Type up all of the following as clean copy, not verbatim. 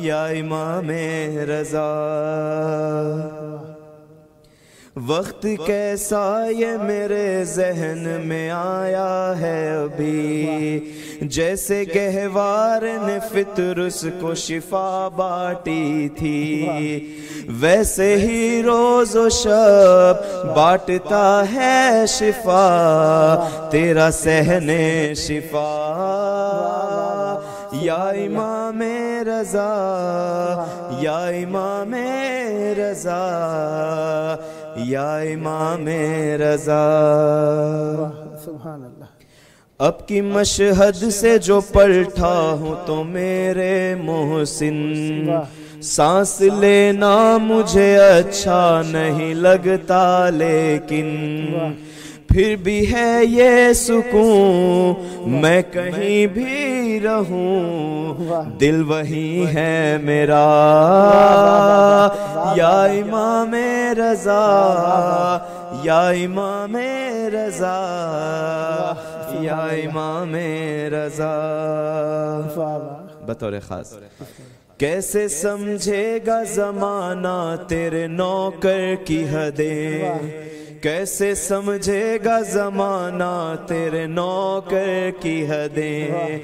یا امام رضا. وقت کیسا یہ میرے ذہن میں آیا ہے ابھی، جیسے گہوار نے فطرس کو شفا بانٹی تھی، ویسے ہی روز و شب بانٹتا ہے شفا تیرا صحن شفا. یا امام رضا، یا امام رضا، یا امام رضا. سبحان اللہ. اب کی مشہد سے جو پلٹا ہوں تو میرے محسن، سانس لینا مجھے اچھا نہیں لگتا، لیکن پھر بھی ہے یہ سکون میں کہیں بھی رہوں، دل وہی ہے میرا. یا امام رضا، یا امام رضا، یا امام رضا. بطور خاص کیسے سمجھے گا زمانہ تیرے نوکر کی حدیں، کیسے سمجھے گا زمانہ تیرے نوکر کی حدیں،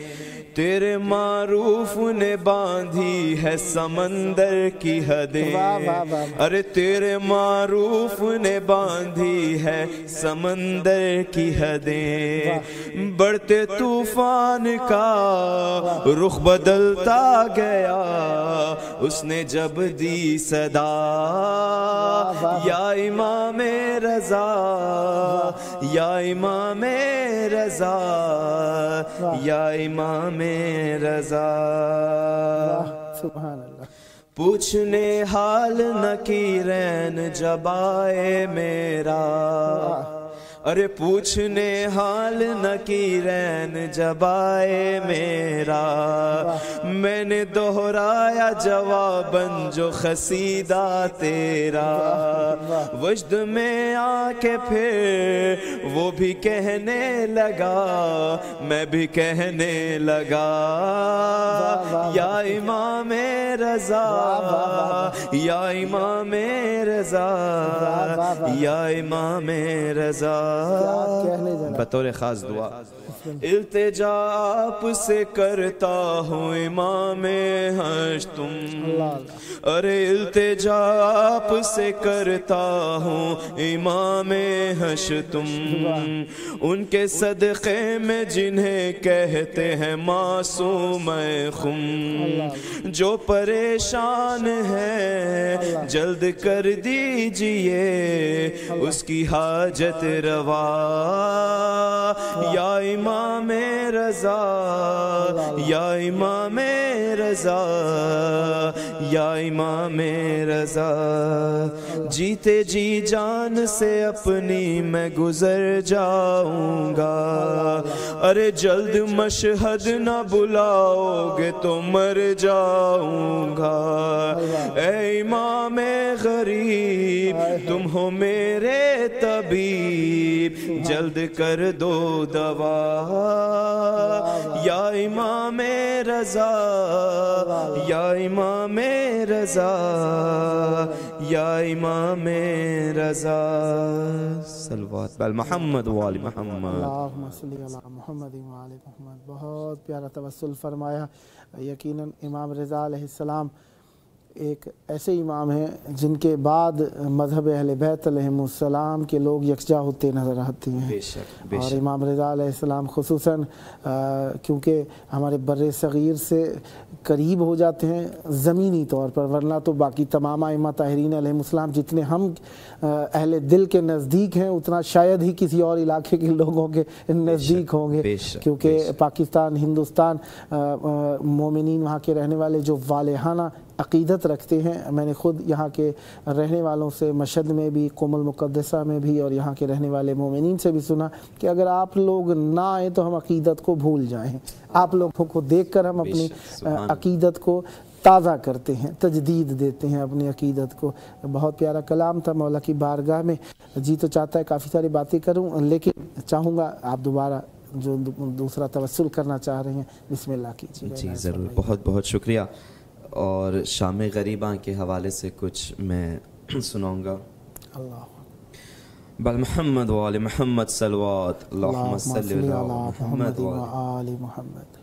تیرے معروف نے باندھی ہے سمندر کی حدیں. ارے تیرے معروف نے باندھی ہے سمندر کی حدیں، بڑھتے طوفان کا رخ بدلتا گیا اس نے جب دی صدا. یا امام رضا، یا امام رضا، یا امام رضا. سبحان اللہ. پوچھنے حال نکیرین جب آئے میرا، ارے پوچھنے حال نکیرین جب آئے میرا، میں نے دہرایا جواباً جو قصیدہ تیرا، وجد میں آ کے پھر وہ بھی کہنے لگا میں بھی کہنے لگا. یا امام رضا، یا امام رضا، یا امام رضا. بطور خاص دعا التجا آپ سے کرتا ہوں امام ہشتم، ارے التجا آپ سے کرتا ہوں امام ہشتم، ان کے صدقے میں جنہیں کہتے ہیں معصوم خم، جو پریشان ہے جلد کر دیجئے اس کی حاجت روا. یا امام رضا، یا امام رضا، یا امام رضا. جیتے جی جان سے اپنی میں گزر جاؤں گا، ارے جلد مشہد نہ بلاؤ گے تو مر جاؤں گا. اے امام غریب تم ہو میرے طبیب، جلد کر دو دوا. یا امام رضا، یا امام رضا، یا امام رضا. صلوات بال محمد و آل محمد. اللہم صلی علی محمد و آل محمد. بہت پیارا توسل فرمایا. یقیناً امام رضا علیہ السلام ایک ایسے امام ہیں جن کے بعد مذہب اہل بیت علیہ السلام کے لوگ یکجا ہوتے نظر آتے ہیں. بے شک بے شک. اور امام رضا علیہ السلام خصوصاً کیونکہ ہمارے بر صغیر سے قریب ہو جاتے ہیں زمینی طور پر، ورنہ تو باقی تمام ائمہ طاہرین علیہ السلام جتنے ہم اہل دل کے نزدیک ہیں اتنا شاید ہی کسی اور علاقے کے لوگوں کے نزدیک ہوں گے، کیونکہ پاکستان، ہندوستان، مومنین وہاں کے رہنے والے جو والہانہ عقیدت رکھتے ہیں. میں نے خود یہاں کے رہنے والوں سے مشہد میں بھی، قم المقدسہ میں بھی، اور یہاں کے رہنے والے مومنین سے بھی سنا کہ اگر آپ لوگ نہ آئیں تو ہم عقیدت کو بھول جائیں. آپ لوگوں کو دیکھ کر ہم اپنی عقیدت کو تازہ کرتے ہیں، تجدید دیتے ہیں اپنی عقیدت کو. بہت پیارا کلام تھا مولا کی بارگاہ میں. جی تو چاہتا ہے کافی ساری باتیں کروں، لیکن چاہوں گا آپ دوبارہ جو دوسرا توسل کرنا چاہ رہے ہیں بسم اللہ کیجیے. جی ضرور. بہت بہت شکریہ. اور شام غریباں کے حوالے سے کچھ میں سناؤں گا. اللہ بل محمد وآل محمد صلوات اللہم صلی صلی علی علی محمد محمد وآل محمد.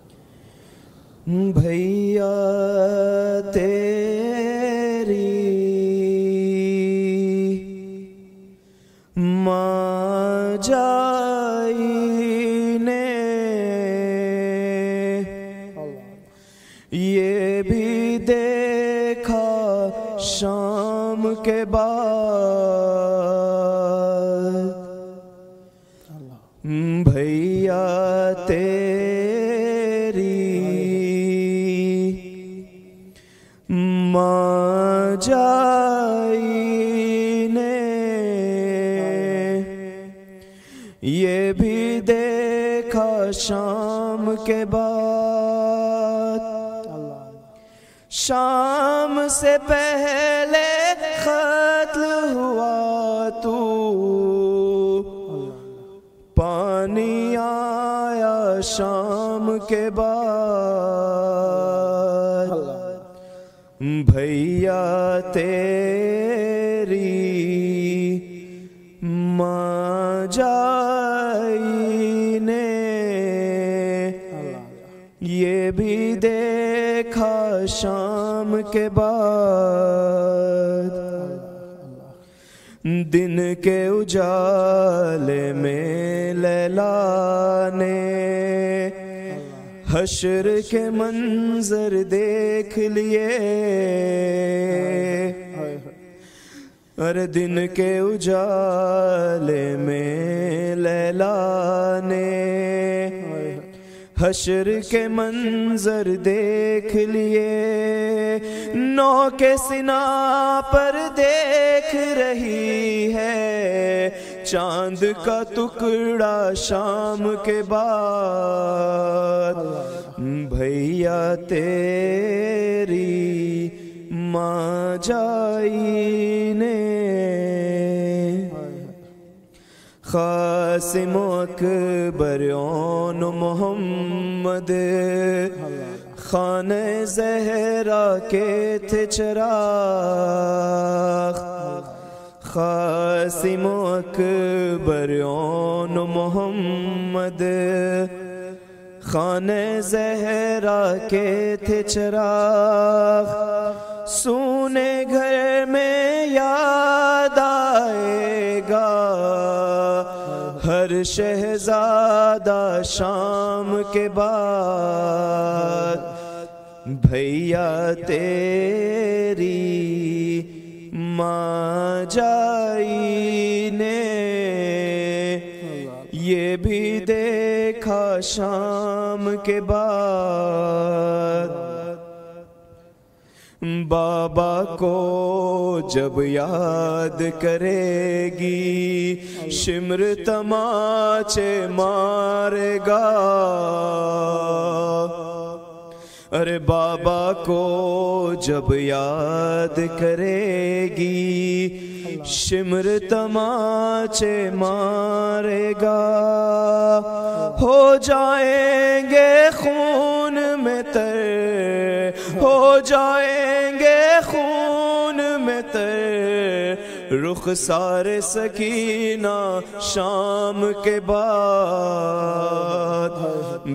بھیا تیری ماں جائی نے یہ بھی دیکھا شام کے بعد بھیا تیری ماں جائی نے یہ بھی دیکھا شام کے بعد شام سے پہلے قتل ہوا تو پانی آیا شام کے بعد بھیا تیری ماں جائی نے یہ بھی دیکھا شام کے بعد دن کے اجالے میں لیلا نے حشر کے منظر دیکھ لیے دن کے اجالے میں لیلا نے حشر کے منظر دیکھ لیے نو کے سنا پر دیکھ رہی ہے چاند کا ٹکڑا شام کے بعد بھیا تیری ماں جائی نے قاسم اکبر اون محمد خانہ زہرا کے تھے چراغ قاسم اکبر اون محمد خانہ زہرا کے تھے چراغ سونے گھر میں یاد آئے گا ہر شہزادہ شام کے بعد بھیا تیری ماں جائی نے یہ بھی دیکھا شام کے بعد بابا کو جب یاد کرے گی شمر تماچے مارے گا ارے بابا کو جب یاد کرے گی شمر تماچے مارے گا ہو جائیں گے خون میں تر ہو جائیں گے خون میں تر رخسار سکینہ شام کے بعد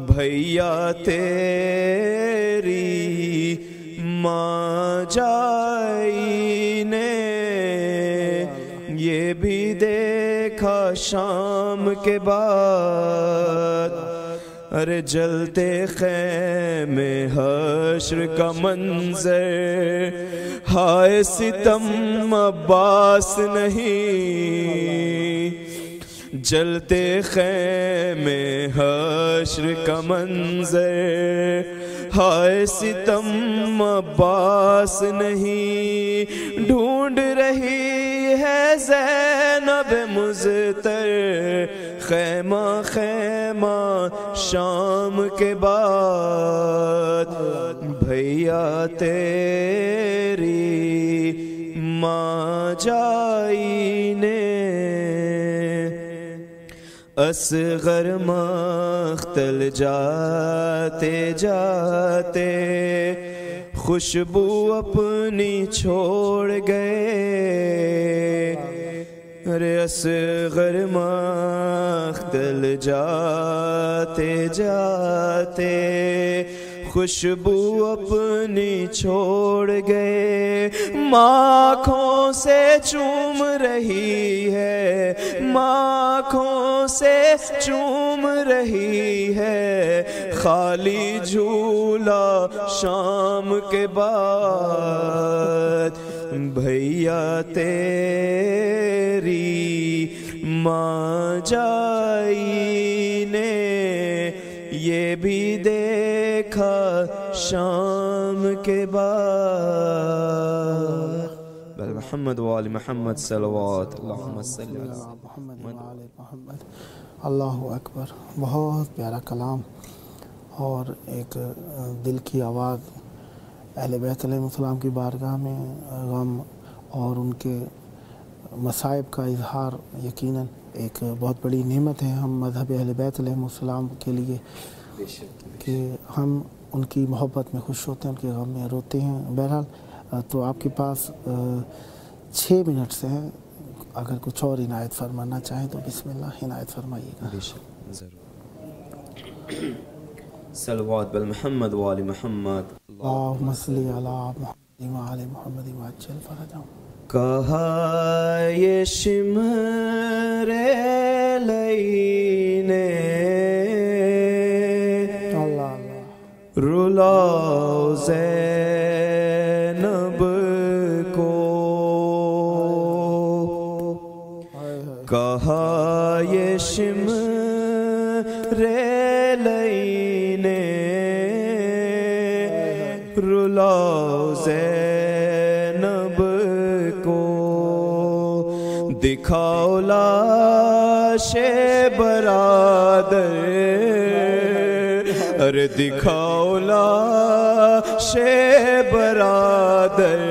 بھیا تیری ماں جائی نے یہ بھی دیکھا شام کے بعد ارے جلتے خیمے حشر کا منظر ہائے ستم عباس نہیں جلتے خیمے حشر کا منظر ہائے ستم عباس نہیں ڈھونڈ رہی ہے زینب مزتر خیمہ خیمہ شام کے بعد بھیا تیری ماں جائی نے اصغر مختل جاتے جاتے خوشبو اپنی چھوڑ گئے ارے اصغر مختل جاتے جاتے خوشبو اپنی چھوڑ گئے آنکھوں سے چوم رہی ہے آنکھوں سے چوم رہی ہے خالی جھولا شام کے بعد بھیا تیری ماں جائی نے یہ بھی دیکھا شام کے بعد بل محمد وآل محمد صلوات اللہم صلی علی محمد وآل محمد. اللہ اکبر. بہت پیارا کلام اور ایک دل کی آواز. اہل بیت علیہ السلام کی بارگاہ میں غم اور ان کے مصائب کا اظہار یقیناً ایک بہت بڑی نعمت ہے ہم مذہب اہل بیت علیہ السلام کے لیے کہ ہم ان کی محبت میں خوش ہوتے ہیں ان کے غم میں روتے ہیں. بہرحال تو آپ کے پاس 6 منٹ سے ہیں اگر کچھ اور عنایت فرمانا چاہیں تو بسم اللہ عنایت فرمائیے گا. ضرور. صلوات بل محمد وآل محمد اللہم صلی علی محمد وآل محمد وعجل فرجہم. کہا یہ شمر لینے رلاؤ زینب کو کہا یہ شمر لینے رلاؤ زینب کو دکھاؤ لاش برادر ارے دکھاؤ لاش برادر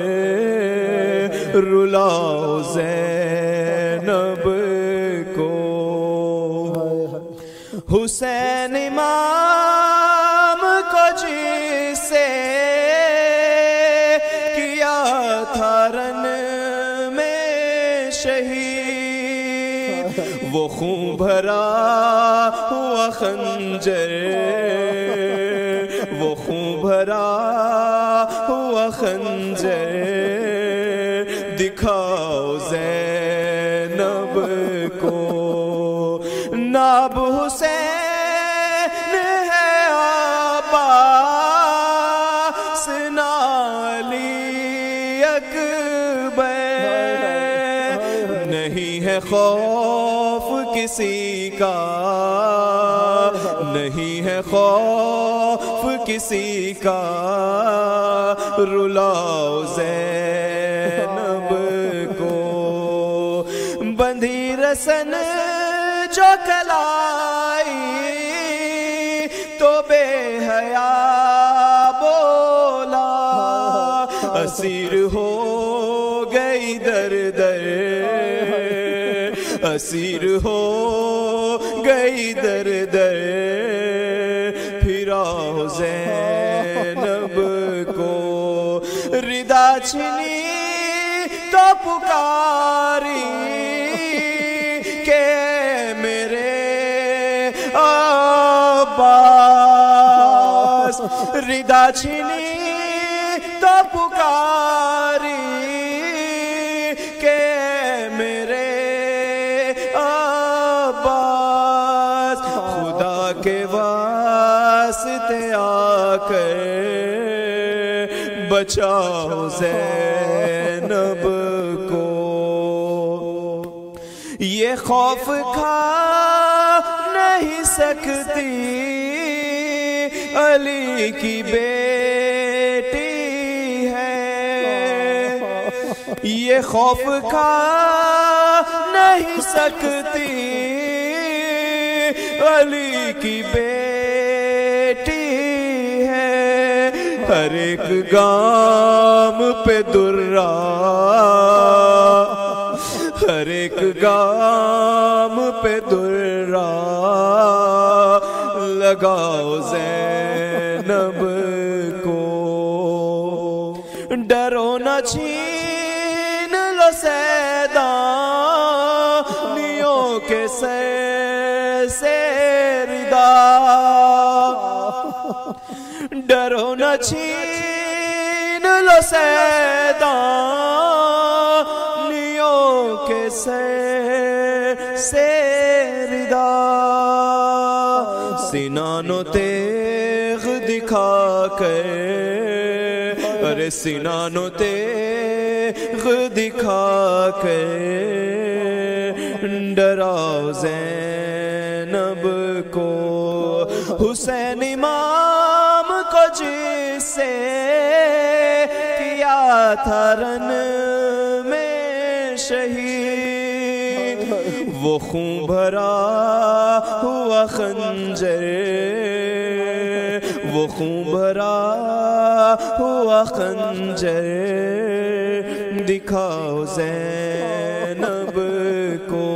رلاؤ زینب کو حسین امام کو جسے کیا تھا رن میں شہید وہ خون بھرا ہوا خنجر وہ خون بھرا ہوا خنجر دکھاؤ زینب کو ناب حسین ہے عباس نالی اکبر نہیں ہے خوف کسی کا نہیں ہے خوف کسی کا رلاؤ زینب کو بندھی رسن جو کلائی تو بے حیا بولا اسیر ہو گئی در در اسیر ہو گئی در در پھراؤ زینب کو ردا چھنی تو پکاری کہ میرے عباس ردا چھنی تو پکاری کہ میرے عباس خدا کے واسطے آ کر بچاؤ زینب کو یہ خوف کھا نہیں سکتی علی کی بیٹی ہے یہ خوف کھا نہیں سکتی علی کی بیٹی ہے ہر ایک گام پہ درہ ہر ایک گام پہ درہ لگاؤ زینب کو سیر سے ردا، ڈرو نہ چھین لو سیدانیوں کے سیر سے ردا، سنان و تیغ دکھا کر، ارے سنان و تیغ دکھا کر ڈراؤ زینب کو، حسین امام کو جس سے کیا تھا رن میں شہید، وہ خون بھرا ہوا خنجر، وہ خون بھرا ہوا خنجر دکھاؤ زینب کو،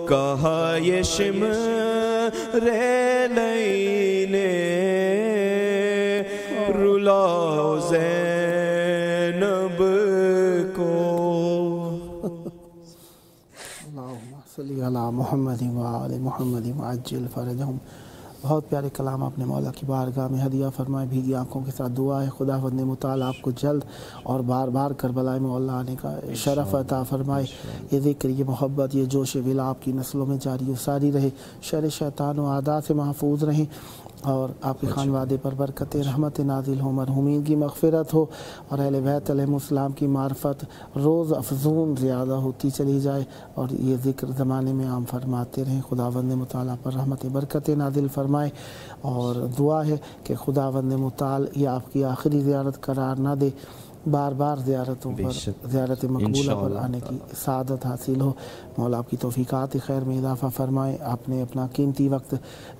کہا یہ شمر لینے رلاؤ زینب کو۔ اللہم صلی علی محمد وآل محمد وعجل فرجہم۔ بہت پیارے کلام آپ نے مولا کی بارگاہ میں ہدیہ فرمائے، بھیگی آنکھوں کے ساتھ دعا ہے خداوند متعال آپ کو جلد اور بار بار کربلا میں اللہ آنے کا شرف عطا فرمائے۔ یہ ذکر، یہ محبت، یہ جوش ولا آپ کی نسلوں میں جاری و ساری رہے، شر شیطان و اعداء سے محفوظ رہیں، اور آپ کے خانوادے پر برکت رحمت نازل ہو، مرحومین کی مغفرت ہو، اور اہل بیت علیہ السلام کی معرفت روز افزون زیادہ ہوتی چلی جائے، اور یہ ذکر زمانے میں عام فرماتے رہیں۔ خداوند متعال پر رحمت برکت نازل فرمائے، اور دعا ہے کہ خداوند متعال یہ آپ کی آخری زیارت قرار نہ دے، بار بار زیارتوں پر، زیارت مقبولہ پر آنے کی سعادت حاصل ہو۔ مولا آپ کی توفیقات خیر میں اضافہ فرمائے۔ آپ نے اپنا قیمتی وقت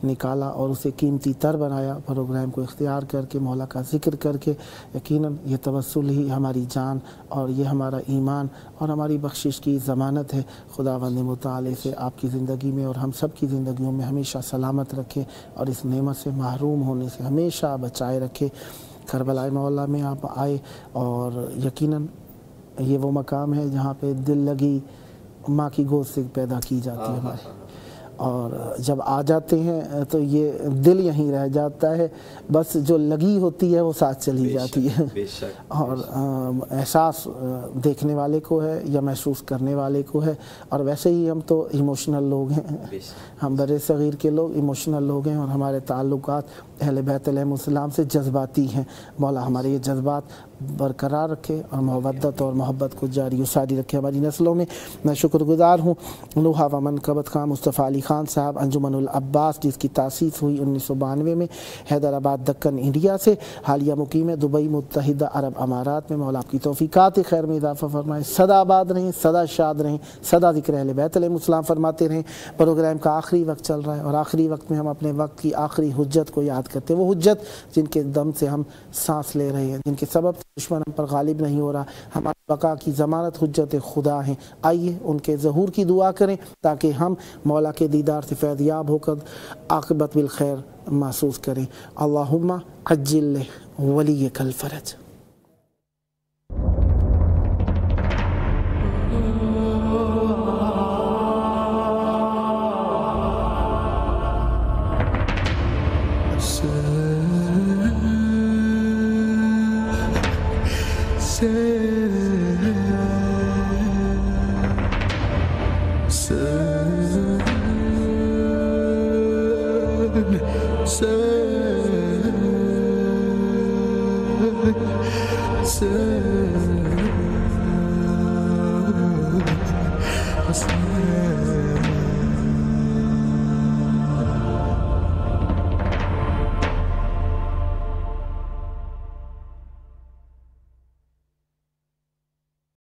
نکالا اور اسے قیمتی تر بنایا، پروگرام کو اختیار کر کے، مولا کا ذکر کر کے۔ یقیناً یہ توسل ہی ہماری جان اور یہ ہمارا ایمان اور ہماری بخشش کی ضمانت ہے۔ خداوند متعال سے آپ کی زندگی میں اور ہم سب کی زندگیوں میں ہمیشہ سلامت رکھے، اور اس نعمت سے محروم ہونے سے ہمیشہ بچائے رکھے۔ کربلا مولا میں آپ آئے، اور یقیناً یہ وہ مقام ہے جہاں پہ دل لگی ماں کی گود سے پیدا کی جاتی ہے ہمارے، اور جب آ جاتے ہیں تو یہ دل یہیں رہ جاتا ہے، بس جو لگی ہوتی ہے وہ ساتھ چلی جاتی ہے، اور احساس دیکھنے والے کو ہے یا محسوس کرنے والے کو ہے۔ اور ویسے ہی ہم تو ایموشنل لوگ ہیں، ہم برِ صغیر کے لوگ ایموشنل لوگ ہیں، اور ہمارے تعلقات اہل بیت علیہ السلام سے جذباتی ہیں۔ مولا ہمارے یہ جذبات برقرار رکھے اور مودت اور محبت کو جاری و ساری رکھے ہماری نسلوں میں۔ میں شکر گزار ہوں نوحہ و منقبت خان مصطفیٰ علی خان صاحب انجمن العباس، جس کی تاسیس ہوئی 1992 میں حیدرآباد دکن انڈیا سے، حالیہ مقیم ہے دبئی متحدہ عرب امارات میں۔ مولا آپ کی توفیقات خیر میں اضافہ فرمائے، سدا آباد رہیں، سدا شاد رہیں، سدا ذکر اہل بیت علیہ السلام فرماتے رہیں۔ پروگرام کا آخری وقت چل رہا ہے، اور آخری وقت میں ہم اپنے وقت کی آخری حجت کو یاد کرتے ہیں، وہ حجت جن کے دم سے ہم سانس لے رہے ہیں، جن کے سبب دشمن ہم پر غالب نہیں ہو رہا، ہماری بقا کی ضمانت حجت خدا ہیں۔ آئیے ان کے ظہور کی دعا کریں تاکہ ہم مولا کے دیدار سے فیضیاب ہو کر عاقبت بالخیر محسوس کریں۔ اللہم عجل ولیک الفرج۔ Say